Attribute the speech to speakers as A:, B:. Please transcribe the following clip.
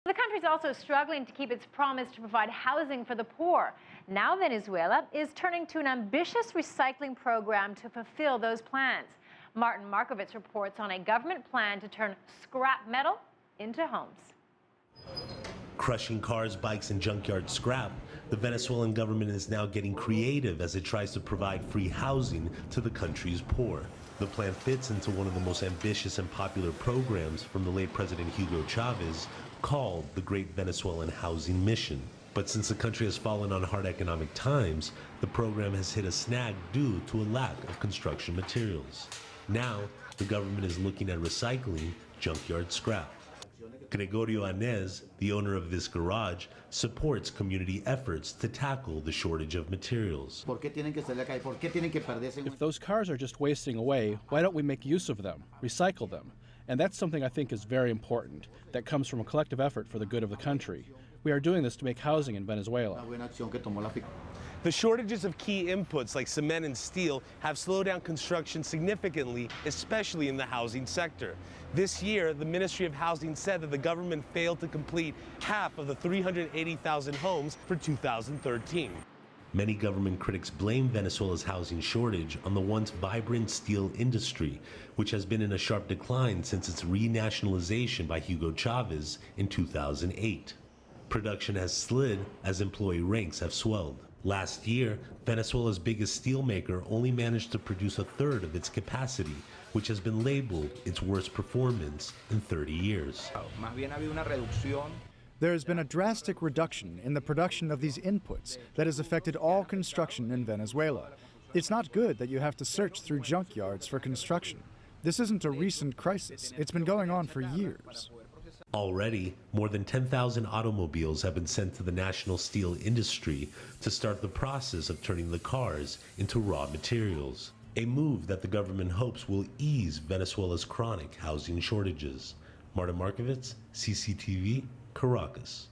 A: The country is also struggling to keep its promise to provide housing for the poor. Now Venezuela is turning to an ambitious recycling program to fulfill those plans. Markovitz reports on a government plan to turn scrap metal into homes.
B: Crushing cars, bikes, and junkyard scrap, the Venezuelan government is now getting creative as it tries to provide free housing to the country's poor. The plan fits into one of the most ambitious and popular programs from the late President Hugo Chavez, called the Great Venezuelan Housing Mission. But since the country has fallen on hard economic times, the program has hit a snag due to a lack of construction materials. Now, the government is looking at recycling junkyard scrap. Gregorio Anez, the owner of this garage, supports community efforts to tackle the shortage of materials.
C: If those cars are just wasting away, why don't we make use of them, recycle them? And that's something I think is very important, that comes from a collective effort for the good of the country. We are doing this to make housing in Venezuela.
B: The shortages of key inputs like cement and steel have slowed down construction significantly, especially in the housing sector. This year, the Ministry of Housing said that the government failed to complete half of the 380,000 homes for 2013. Many government critics blame Venezuela's housing shortage on the once vibrant steel industry, which has been in a sharp decline since its renationalization by Hugo Chavez in 2008. Production has slid as employee ranks have swelled. Last year, Venezuela's biggest steelmaker only managed to produce a third of its capacity, which has been labeled its worst performance in 30 years.
D: There has been a drastic reduction in the production of these inputs that has affected all construction in Venezuela. It's not good that you have to search through junkyards for construction. This isn't a recent crisis. It's been going on for years.
B: Already, more than 10,000 automobiles have been sent to the national steel industry to start the process of turning the cars into raw materials, a move that the government hopes will ease Venezuela's chronic housing shortages. Markovitz, CCTV, Caracas.